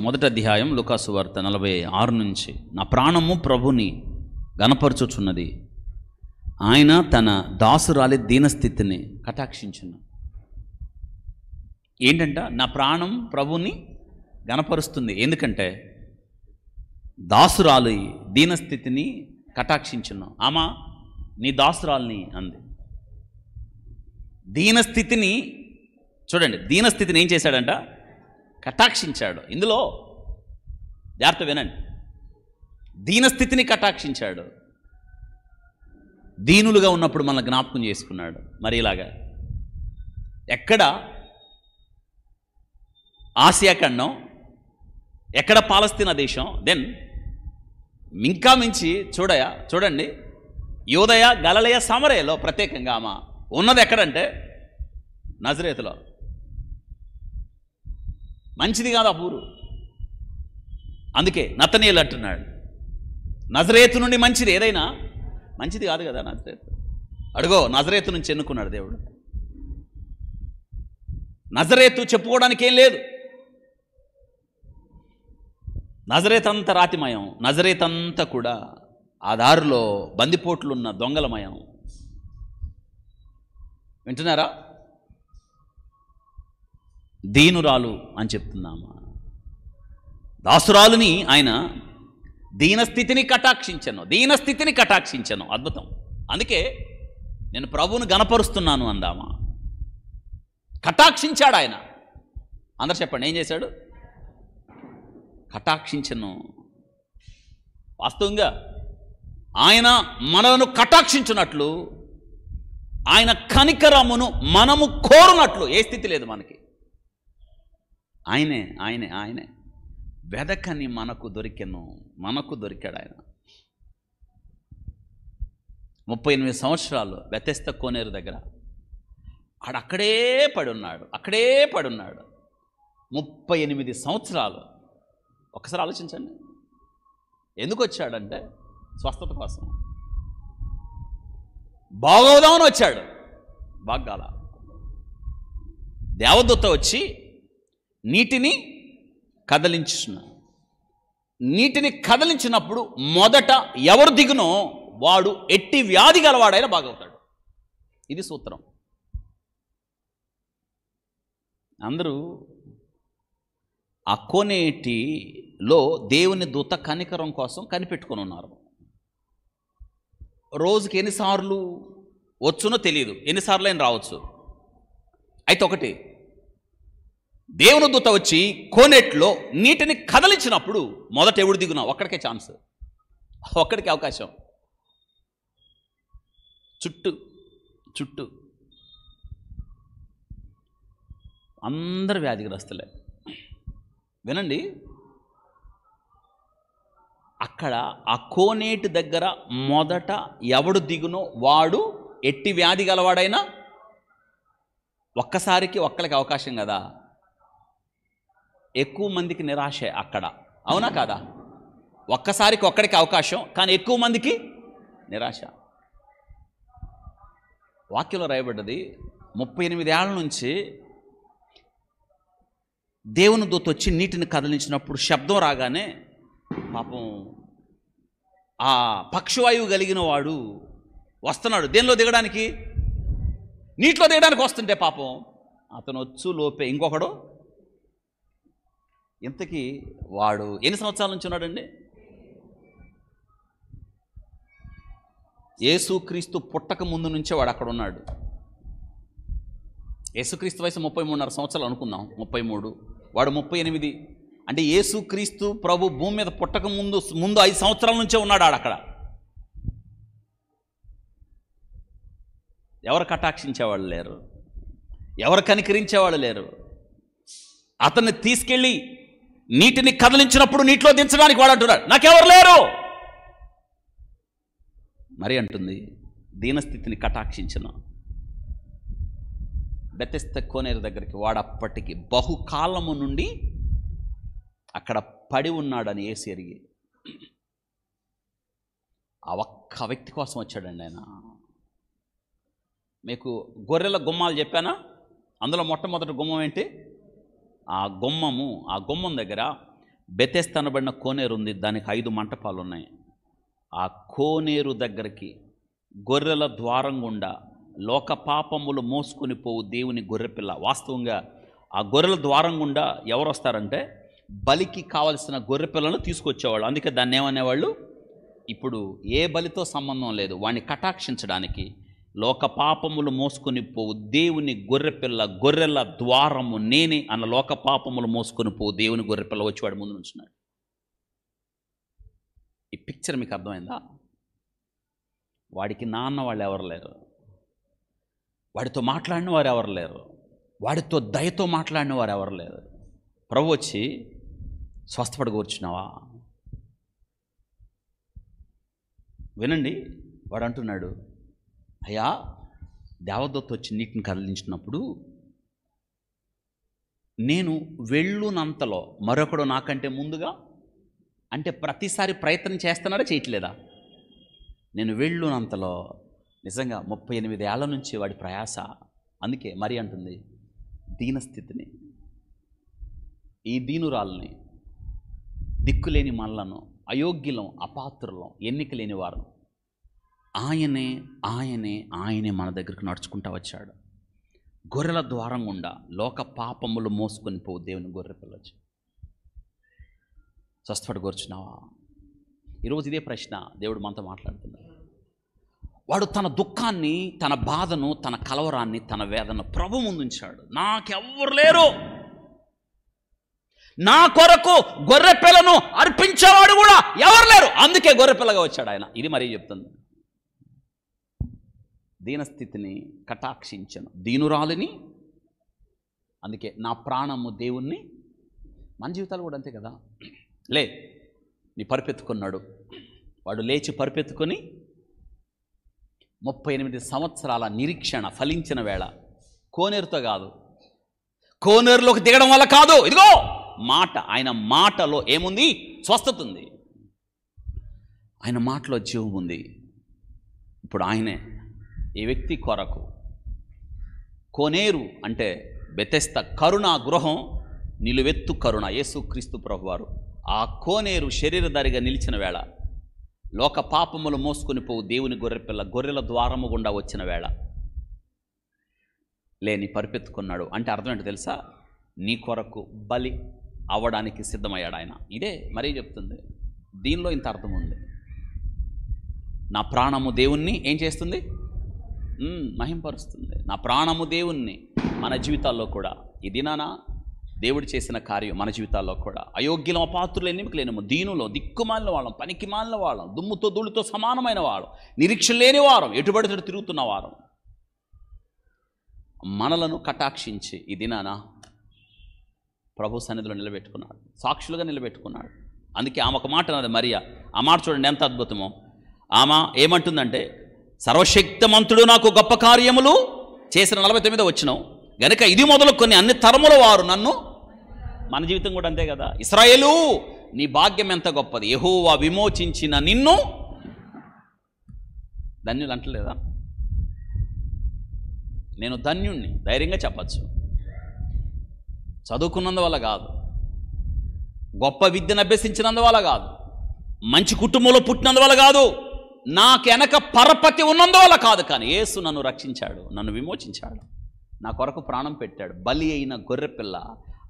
మొదటి అధ్యాయం లూకాసు వార్త 46 నుంచి. నా ప్రాణము ప్రభుని గనపరచుచున్నది, ఆయన తన దాసురాలి దీనస్థితిని కటాక్షించును. ఏంటంట? నా ప్రాణం ప్రభుని గనపరుస్తుంది, ఎందుకంటే దాసురాలి దీనస్థితిని కటాక్షించును. ఆమా నీ దాసురాల్ని అంది. దీనస్థితిని చూడండి, దీనస్థితిని ఏం చేశాడంట? కటాక్షించాడు. ఇందులో జాగ్రత్త వినండి, దీనస్థితిని కటాక్షించాడు. దీనులుగా ఉన్నప్పుడు మన జ్ఞాపకం చేసుకున్నాడు. మరి ఇలాగా ఎక్కడ ఆసియా ఖండం, ఎక్కడ పాలస్తీనా దేశం, దెన్ ఇంకా మించి చూడండి యూదయ, గలిలయ, సమరయలో ప్రత్యేకంగా ఆమె ఉన్నది ఎక్కడంటే నజరేతులో. మంచిది కాదు ఆ ఊరు. అందుకే నతనీయులు అంటున్నాడు, నజరేతు నుండి మంచిది ఏదైనా మంచిది కాదు కదా నజరేతు. అడుగో నజరేతు నుంచి ఎన్నుకున్నాడు దేవుడు. నజరేతు చెప్పుకోవడానికి ఏం లేదు. నజరేత్ అంతా రాతిమయం, నజరేత్ అంతా కూడా ఆ దారిలో బందిపోట్లున్న దొంగలమయం. వింటున్నారా? దీనురాలు అని చెప్తున్నామా? దాసురాలుని ఆయన దీనస్థితిని కటాక్షించను. అద్భుతం. అందుకే నేను ప్రభువును గనపరుస్తున్నాను అందామా. కటాక్షించాడు ఆయన. అందరు చెప్పండి, ఏం చేశాడు? కటాక్షించను. వాస్తవంగా ఆయన మనలను కటాక్షించున్నట్లు, ఆయన కనికరమును మనము కోరునట్లు ఏ స్థితి లేదు మనకి. ఆయనే వెదకని మనకు దొరికాడు ఆయన. 38 సంవత్సరాలు బెతెస్దా కోనేరు దగ్గర అక్కడే పడి ఉన్నాడు. 38 సంవత్సరాలు. ఒకసారి ఆలోచించండి. ఎందుకు వచ్చాడంటే స్వస్థత కోసం, బాగోదామని వచ్చాడు. బాగాల దేవదూత వచ్చి నీటిని కదిలించినప్పుడు మొదట ఎవరు దిగునో వాడు ఎట్టి వ్యాధి గలవాడైనా బాగవుతాడు. ఇది సూత్రం. అందరూ ఆ కోనేటిలో దేవుని దూత కనికరం కోసం కనిపెట్టుకొని ఉన్నారు. రోజుకి ఎన్నిసార్లు వచ్చునో తెలియదు, ఎన్నిసార్లు అయినా రావచ్చు. అయితే ఒకటి, దేవుని దూత వచ్చి కోనేట్లో నీటిని కదిలించినప్పుడు మొదట ఎవడు దిగునా ఒక్కడికే ఛాన్స్, ఒక్కడికే అవకాశం. చుట్టూ అందరు వ్యాధిగ్రస్తులే. వినండి, అక్కడ ఆ కోనేటి దగ్గర మొదట ఎవడు దిగునో వాడు ఎట్టి వ్యాధి గలవాడైనా ఒక్కరికి అవకాశం కదా. ఎక్కువ మందికి నిరాశ అక్కడ, అవునా కాదా? ఒక్కరికి అవకాశం, కానీ ఎక్కువ మందికి నిరాశ. వాక్యంలో రాయబడ్డది, 38 ఏళ్ల నుంచి దేవుని దూత వచ్చి నీటిని కదిలించినప్పుడు శబ్దం రాగానే పాపం ఆ పక్షవాయువు కలిగిన వాడు వస్తున్నాడు. దేనిలో దిగడానికి? నీటిలో దిగడానికి వస్తుంటే పాపం అతను వచ్చు లోపే ఇంకొకడు. ఇంతకీ వాడు ఎన్ని సంవత్సరాల నుంచి ఉన్నాడండి? యేసుక్రీస్తు పుట్టక ముందు నుంచే వాడు అక్కడ ఉన్నాడు. యేసుక్రీస్తు వయసు 33.5 సంవత్సరాలు అనుకుందాం. 33, వాడు 38. అంటే యేసుక్రీస్తు ప్రభు భూమి మీద పుట్టక ముందు 5 సంవత్సరాల నుంచే ఉన్నాడు అక్కడ. ఎవరు కటాక్షించేవాళ్ళు లేరు, ఎవరు కనికరించేవాళ్ళు లేరు. అతన్ని తీసుకెళ్ళి నీటిని కదిలించినప్పుడు నీటిలో దించడానికి వాడు అంటున్నాడు, నాకెవరు లేరు. మరి అంటుంది, దీనస్థితిని కటాక్షించను. బెతెస్దా కోనేరు దగ్గరికి వాడు అప్పటికి బహుకాలము నుండి అక్కడ పడి ఉన్నాడని యేసు ఎరిగి ఆ ఒక్క వ్యక్తి కోసం వచ్చాడండి ఆయన. మీకు గొర్రెల గుమ్మాలు చెప్పానా? అందులో మొట్టమొదటి గుమ్మం ఏంటి? ఆ గుమ్మం దగ్గర బెతెస్దా అనబడిన కోనేరు ఉంది, దానికి 5 మంటపాలు ఉన్నాయి. ఆ కోనేరు దగ్గరికి గొర్రెల ద్వారం గుండా లోక పాపములు మోసుకొని పోవు దేవుని గొర్రెపిల్ల. వాస్తవంగా ఆ గొర్రెల ద్వారం గుండా ఎవరు వస్తారంటే బలికి కావలసిన గొర్రెపిల్లను తీసుకొచ్చేవాళ్ళు. అందుకే దాన్ని ఏమనేవాళ్ళు? ఇప్పుడు ఏ బలితో సంబంధం లేదు, వాడిని కటాక్షించడానికి లోక పాపములు మోసుకొని పోవు దేవుని గొర్రెపిల్ల, గొర్రెల ద్వారము నేనే అన్న లోక పాపములు మోసుకొని పోవు దేవుని గొర్రెపిల్ల వచ్చి వాడి ముందు నుంచున్నాడు. ఈ పిక్చర్ మీకు అర్థమైందా? వాడికి నాన్న వాళ్ళు ఎవరు లేరు, వాడితో మాట్లాడిన వారు ఎవరు లేరు, వాడితో దయతో మాట్లాడిన వారు ఎవరు లేరు. ప్రభు వచ్చి స్వస్థపడి కూర్చున్నావా? వినండి, వాడు అంటున్నాడు, అయ్యా దేవదూత వచ్చి నీటిని కదిలించినప్పుడు నేను వెళ్ళునంతలో మరొకడు నాకంటే ముందుగా, అంటే ప్రతిసారి ప్రయత్నం చేస్తున్నాడా చేయట్లేదా? నేను వెళ్ళునంతలో నిజంగా 38 ఏళ్ల నుంచి వాడి ప్రయాస. అందుకే మరి అంటుంది, దీనస్థితిని, ఈ దీనురాల్ని, దిక్కులేని మనలను, అయోగ్యులం, అపాత్రులం, ఎన్నిక లేని వారు, ఆయనే ఆయనే ఆయనే మన దగ్గరికి నడుచుకుంటూ వచ్చాడు. గొర్రెల ద్వారం గుండా లోక పాపములు మోసుకొని పోవు దేవుని గొర్రె పిల్లొచ్చు. స్వస్థపడి కూర్చున్నావా? ఈరోజు ఇదే ప్రశ్న దేవుడు మనతో మాట్లాడుతున్నాడు. వాడు తన దుఃఖాన్ని, తన బాధను, తన కలవరాన్ని, తన వేదన ప్రభు ముందుంచాడు. నాకెవ్వరు లేరు, నా కొరకు గొర్రెపిల్లను అర్పించేవాడు కూడా ఎవరు లేరు, అందుకే గొర్రెపిల్లగా వచ్చాడు ఆయన. ఇది మరీ చెప్తుంది. దీనస్థితిని కటాక్షించను, దీనురాలిని. అందుకే నా ప్రాణము దేవుణ్ణి. మన జీవితాలు కూడా అంతే కదా. లే, నీ పరుపెత్తుకున్నాడు, వాడు లేచి పరుపెత్తుకొని 38 సంవత్సరాల నిరీక్షణ ఫలించిన వేళ, కోనేరుతో కాదు, కోనేరులోకి దిగడం వల్ల కాదు, ఇదిగో మాట, ఆయన మాటలో ఏముంది? స్వస్థత ఉంది. ఆయన మాటలో జీవం ఉంది. ఇప్పుడు ఆయనే ఈ వ్యక్తి కొరకు కోనేరు అంటే బెతెస్దా, కరుణా గృహం, నిలువెత్తు కరుణ, యేసుక్రీస్తు ప్రభువారు ఆ కోనేరు శరీరధారిగా నిలిచిన వేళ, లోక పాపములు మోసుకొని పోవు దేవుని గొర్రెపిల్ల, గొర్రెల ద్వారము గుండా వచ్చిన వేళ లేని పరిపెత్తుకున్నాడు. అంటే అర్థం ఏంటో తెలుసా? నీ కొరకు బలి అవ్వడానికి సిద్ధమయ్యాడు ఆయన. ఇదే మరీ చెప్తుంది. దీనిలో ఇంత అర్థం ఉంది. నా ప్రాణము దేవుణ్ణి ఏం చేస్తుంది? మహింపరుస్తుంది. నా ప్రాణము దేవుణ్ణి. మన జీవితాల్లో కూడా ఈ దినాన దేవుడు చేసిన కార్యం మన జీవితాల్లో కూడా, అయోగ్యులం, అపాత్రులు, ఎన్నిక లేనిము, దీనులో, దిక్కుమాలిన వాళ్ళం, పనికి మాలిన వాళ్ళం, దుమ్ముతో ధూళితో సమానమైన వాళ్ళం, నిరీక్షణ లేని వారం, ఎటుబడితో తిరుగుతున్న వారం, మనలను కటాక్షించి ఈ దినాన ప్రభు సన్నిధిలో నిలబెట్టుకున్నాడు, సాక్షులుగా నిలబెట్టుకున్నాడు. అందుకే ఆమె ఒక మాట అన్నది మరియా. ఆ మాట చూడండి ఎంత అద్భుతమో. ఆమె ఏమంటుందంటే, సర్వశక్తిమంతుడు నాకు గొప్ప కార్యములు చేసిన 49 వచ్చినాం గనుక ఇది మొదలుకొని అన్ని తరముల వారు నన్ను. మన జీవితం కూడా అంతే కదా. ఇశ్రాయేలు నీ భాగ్యం ఎంత గొప్పది, యెహోవా విమోచించిన నిన్ను ధన్యులు అంటలేదా? నేను ధన్యుణ్ణి ధైర్యంగా చెప్పచ్చు. చదువుకున్నందువల్ల కాదు, గొప్ప విద్యను అభ్యసించినందువల్ల కాదు, మంచి కుటుంబంలో పుట్టినందువల్ల కాదు, నాకెనక పరపతి ఉన్నందువల్ల కాదు, కానీ యేసు నన్ను రక్షించాడు, నన్ను విమోచించాడు, నా కొరకు ప్రాణం పెట్టాడు. బలి అయిన గొర్రెపిల్ల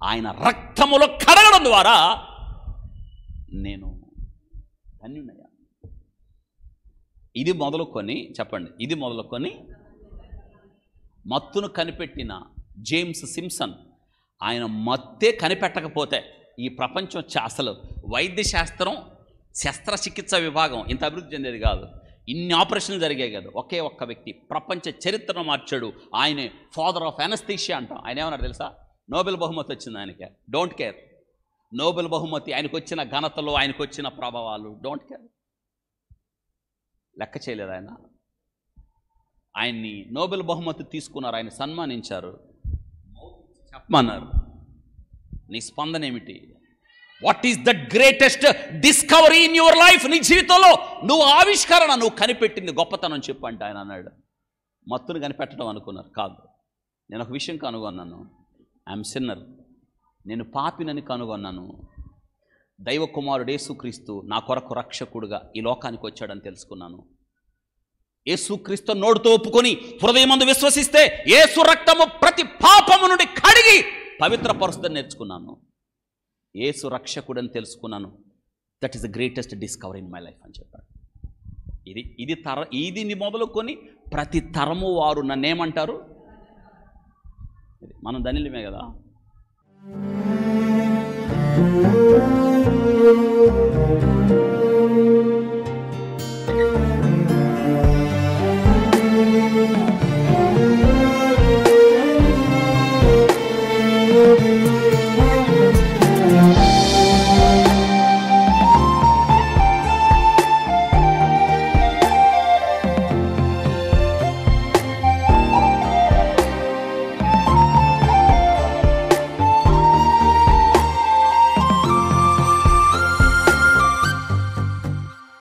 ఆయన రక్తములో కడగడం ద్వారా నేను ధన్యుడయ్యాను. ఇది మొదలుకొని చెప్పండి, ఇది మొదలుకొని మత్తును కనిపెట్టిన జేమ్స్ సింప్సన్, ఆయన మత్తే కనిపెట్టకపోతే ఈ ప్రపంచం అసలు వైద్యశాస్త్రం, శస్త్రచికిత్స విభాగం ఇంత అభివృద్ధి చెందేది కాదు. ఇన్ని ఆపరేషన్లు జరిగాయి కదా. ఒకే ఒక్క వ్యక్తి ప్రపంచ చరిత్రను మార్చాడు. ఆయనే ఫాదర్ ఆఫ్ అనస్థీషియా అంటాం. ఆయన ఏమన్నారు తెలుసా? నోబెల్ బహుమతి వచ్చింది ఆయనకి. Don't care. నోబెల్ బహుమతి, ఆయనకు వచ్చిన ఘనతలు, ఆయనకు వచ్చిన ప్రభావాలు డోంట్ కేర్, లెక్క చేయలేదు ఆయన. ఆయన్ని నోబెల్ బహుమతి తీసుకున్నారు, ఆయన సన్మానించారు, చెప్పమన్నారు, నీ స్పందన ఏమిటి? What is the greatest discovery in your life? నీ జీవితంలో నువ్వు ఆవిష్కరణ, నువ్వు కనిపెట్టింది గొప్పతనం చెప్పు అంటే ఆయన అన్నాడు, మత్తును కనిపెట్టడం అనుకున్నారు. కాదు, నేను ఒక విషయం కనుగొన్నాను. ఐఎమ్ సిన్నర్, నేను పాపినని కనుగొన్నాను. దైవ కుమారుడు యేసుక్రీస్తు నా కొరకు రక్షకుడుగా ఈ లోకానికి వచ్చాడని తెలుసుకున్నాను. యేసుక్రీస్తు నోటితో ఒప్పుకొని హృదయమందు విశ్వసిస్తే యేసు రక్తము ప్రతి పాపము నుండి కడిగి పవిత్రపరుస్తుందని నేర్చుకున్నాను. యేసు రక్షకుడని తెలుసుకున్నాను. That is the greatest discovery in my life అని చెప్పాడు. ఇది మొదలుకొని ప్రతి తరము వారు నన్నేమంటారు? మనం ధనిలమే కదా.